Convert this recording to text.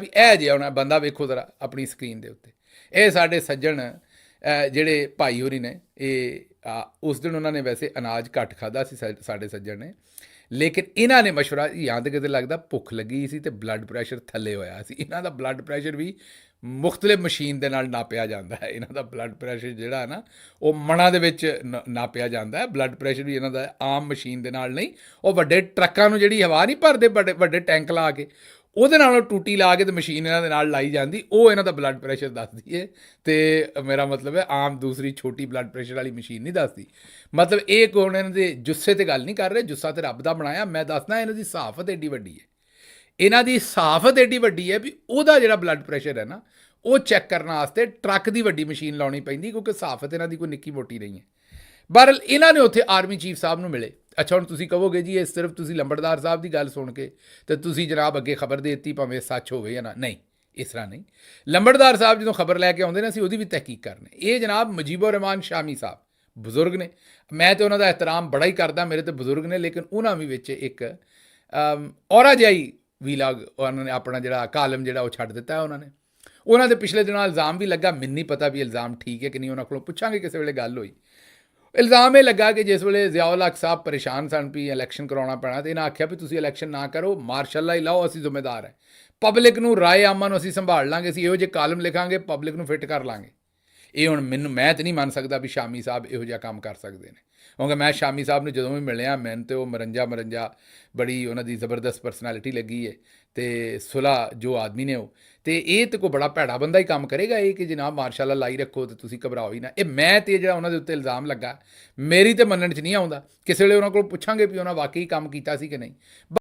ਵੀ ਇਹ ਜਿਹਾ ਹੁਣ ਬੰਦਾ ਵੇਖੋ ਜ਼ਰਾ ਆਪਣੀ ਸਕਰੀਨ ਦੇ ਉੱਤੇ। ਇਹ ਸਾਡੇ ਸੱਜਣ ਜਿਹੜੇ ਭਾਈ ਹੋਰੀ ਨੇ, ਇਹ ਉਸ ਦਿਨ ਉਹਨਾਂ ਨੇ ਵੈਸੇ ਅਨਾਜ ਘੱਟ ਖਾਧਾ ਸੀ ਸਾਡੇ ਸੱਜਣ ਨੇ, ਲੇਕਿਨ ਇਹਨਾਂ ਨੇ ਮਸ਼ਵਰਾ, ਜਾਂ ਤਾਂ ਕਿਤੇ ਲੱਗਦਾ ਭੁੱਖ ਲੱਗੀ ਸੀ ਅਤੇ ਬਲੱਡ ਪ੍ਰੈਸ਼ਰ ਥੱਲੇ ਹੋਇਆ ਸੀ। ਇਹਨਾਂ ਦਾ ਬਲੱਡ ਪ੍ਰੈਸ਼ਰ ਵੀ ਮੁਖਤਲਿਫ ਮਸ਼ੀਨ ਦੇ ਨਾਲ ਨਾਪਿਆ ਜਾਂਦਾ ਹੈ। ਇਹਨਾਂ ਦਾ ਬਲੱਡ ਪ੍ਰੈਸ਼ਰ ਜਿਹੜਾ ਨਾ ਉਹ ਮਣਾਂ ਦੇ ਵਿੱਚ ਨਾਪਿਆ ਜਾਂਦਾ ਹੈ। ਬਲੱਡ ਪ੍ਰੈਸ਼ਰ ਵੀ ਇਹਨਾਂ ਦਾ ਆਮ ਮਸ਼ੀਨ ਦੇ ਨਾਲ ਨਹੀਂ, ਉਹ ਵੱਡੇ ਟਰੱਕਾਂ ਨੂੰ ਜਿਹੜੀ ਹਵਾ ਨਹੀਂ ਭਰਦੇ, ਵੱਡੇ ਟੈਂਕ ਲਾ ਕੇ, ਉਹਦੇ ਨਾਲ ਟੂਟੀ ਲਾ ਕੇ ਤੇ ਮਸ਼ੀਨ ਇਹਨਾਂ ਦੇ ਨਾਲ ਲਾਈ ਜਾਂਦੀ, ਉਹ ਇਹਨਾਂ ਦਾ ਬਲੱਡ ਪ੍ਰੈਸ਼ਰ ਦੱਸਦੀ ਹੈ। ਅਤੇ ਮੇਰਾ ਮਤਲਬ ਹੈ ਆਮ ਦੂਸਰੀ ਛੋਟੀ ਬਲੱਡ ਪ੍ਰੈਸ਼ਰ ਵਾਲੀ ਮਸ਼ੀਨ ਨਹੀਂ ਦੱਸਦੀ। ਮਤਲਬ ਇਹ ਕੋਣ ਇਹਨਾਂ ਦੇ ਜੁੱਸੇ 'ਤੇ ਗੱਲ ਨਹੀਂ ਕਰ ਰਹੇ, ਜੁੱਸਾ ਤਾਂ ਰੱਬ ਦਾ ਬਣਾਇਆ। ਮੈਂ ਦੱਸਦਾ ਇਹਨਾਂ ਦੀ ਸਾਫਤ ਐਡੀ ਵੱਡੀ ਹੈ, ਇਹਨਾਂ ਦੀ ਸਾਫਤ ਐਡੀ ਵੱਡੀ ਹੈ ਵੀ ਉਹਦਾ ਜਿਹੜਾ ਬਲੱਡ ਪ੍ਰੈਸ਼ਰ ਹੈ ਨਾ, ਉਹ ਚੈੱਕ ਕਰਨ ਵਾਸਤੇ ਟਰੱਕ ਦੀ ਵੱਡੀ ਮਸ਼ੀਨ ਲਾਉਣੀ ਪੈਂਦੀ, ਕਿਉਂਕਿ ਸਾਫਤ ਇਹਨਾਂ ਦੀ ਕੋਈ ਨਿੱਕੀ ਮੋਟੀ ਨਹੀਂ ਹੈ। ਬਹਰਹਾਲ ਇਹਨਾਂ ਨੇ ਉੱਥੇ ਆਰਮੀ ਚੀਫ ਸਾਹਿਬ ਨੂੰ ਮਿਲੇ। ਅੱਛਾ, ਹੁਣ ਤੁਸੀਂ ਕਹੋਗੇ ਜੀ ਇਹ ਸਿਰਫ ਤੁਸੀਂ ਲੰਬੜਦਾਰ ਸਾਹਿਬ ਦੀ ਗੱਲ ਸੁਣ ਕੇ ਅਤੇ ਤੁਸੀਂ ਜਨਾਬ ਅੱਗੇ ਖਬਰ ਦੇ ਦਿੱਤੀ, ਭਾਵੇਂ ਸੱਚ ਹੋਵੇ ਜਾਂ ਨਾ। ਨਹੀਂ, ਇਸ ਤਰ੍ਹਾਂ ਨਹੀਂ। ਲੰਬੜਦਾਰ ਸਾਹਿਬ ਜਦੋਂ ਖਬਰ ਲੈ ਕੇ ਆਉਂਦੇ ਨੇ, ਅਸੀਂ ਉਹਦੀ ਵੀ ਤਹਿਕੀਕ ਕਰਨੇ। ਇਹ ਜਨਾਬ ਮੁਜੀਬੁਰ ਰਹਿਮਾਨ ਸ਼ਾਮੀ ਸਾਹਿਬ ਬਜ਼ੁਰਗ ਨੇ, ਮੈਂ ਤਾਂ ਉਹਨਾਂ ਦਾ ਇਹਤਰਾਮ ਬੜਾ ਹੀ ਕਰਦਾ, ਮੇਰੇ ਤਾਂ ਬਜ਼ੁਰਗ ਨੇ, ਲੇਕਿਨ ਉਹਨਾਂ ਵੀ ਵਿੱਚ ਇੱਕ ਔਰਾ ਜਿਹਾਈ ਵੀਲਾਗ ਉਹਨਾਂ ਨੇ ਆਪਣਾ ਜਿਹੜਾ ਕਾਲਮ ਜਿਹੜਾ ਉਹ ਛੱਡ ਦਿੱਤਾ ਉਹਨਾਂ ਨੇ। ਉਹਨਾਂ ਦੇ ਪਿਛਲੇ ਦਿਨਾਂ ਇਲਜ਼ਾਮ ਵੀ ਲੱਗਾ, ਮੈਨੂੰ ਨਹੀਂ ਪਤਾ ਵੀ ਇਲਜ਼ਾਮ ਠੀਕ ਹੈ ਕਿ ਨਹੀਂ, ਉਹਨਾਂ ਕੋਲੋਂ ਪੁੱਛਾਂਗੇ ਕਿਸੇ ਵੇਲੇ ਗੱਲ ਹੋਈ। ਇਲਜ਼ਾਮ ਇਹ ਲੱਗਾ ਕਿ ਜਿਸ ਵੇਲੇ ਜ਼ਿਆਉਲ ਹਕ ਸਾਹਿਬ ਪਰੇਸ਼ਾਨ ਸਨ ਵੀ ਇਲੈਕਸ਼ਨ ਕਰਾਉਣਾ ਪੈਣਾ, ਅਤੇ ਇਹਨਾਂ ਆਖਿਆ ਵੀ ਤੁਸੀਂ ਇਲੈਕਸ਼ਨ ਨਾ ਕਰੋ, ਮਾਰਸ਼ਲ ਹੀ ਲਾਓ, ਅਸੀਂ ਜ਼ਿੰਮੇਦਾਰ ਹੈ, ਪਬਲਿਕ ਨੂੰ ਰਾਏ ਆਮਾਂ ਨੂੰ ਅਸੀਂ ਸੰਭਾਲ ਲਾਂਗੇ, ਅਸੀਂ ਇਹੋ ਜਿਹੇ ਕਾਲਮ ਲਿਖਾਂਗੇ, ਪਬਲਿਕ ਨੂੰ ਫਿੱਟ ਕਰ ਲਾਂਗੇ। ਇਹ ਹੁਣ ਮੈਂ ਤਾਂ ਨਹੀਂ ਮੰਨ ਸਕਦਾ ਵੀ ਸ਼ਾਮੀ ਸਾਹਿਬ ਇਹੋ ਜਿਹਾ ਕੰਮ ਕਰ ਸਕਦੇ ਨੇ, ਕਿਉਂਕਿ ਮੈਂ ਸ਼ਾਮੀ ਸਾਹਿਬ ਨੂੰ ਜਦੋਂ ਵੀ ਮਿਲਿਆ, ਮੈਨੂੰ ਤਾਂ ਉਹ ਮਰੰਜਾ ਬੜੀ ਉਹਨਾਂ ਦੀ ਜ਼ਬਰਦਸਤ ਪਰਸਨੈਲਿਟੀ ਲੱਗੀ ਹੈ, ਅਤੇ ਸੁਲ੍ਹਾ ਜੋ ਆਦਮੀ ਨੇ ਉਹ, ਅਤੇ ਇਹ ਤਾਂ ਕੋਈ ਬੜਾ ਭੈੜਾ ਬੰਦਾ ਹੀ ਕੰਮ ਕਰੇਗਾ ਇਹ ਕਿ ਜਨਾਬ ਮਾਰਸ਼ਲ ਲਾਈ ਰੱਖੋ ਅਤੇ ਤੁਸੀਂ ਘਬਰਾਓ ਹੀ ਨਾ। ਇਹ ਮੈਂ ਤੇ ਜਿਹੜਾ ਉਹਨਾਂ ਦੇ ਉੱਤੇ ਇਲਜ਼ਾਮ ਲੱਗਾ, ਮੇਰੀ ਤਾਂ ਮੰਨਣ 'ਚ ਨਹੀਂ ਆਉਂਦਾ। ਕਿਸੇ ਵੇਲੇ ਉਹਨਾਂ ਕੋਲ ਪੁੱਛਾਂਗੇ ਵੀ ਉਹਨਾਂ ਵਾਕਈ ਕੰਮ ਕੀਤਾ ਸੀ ਕਿ ਨਹੀਂ।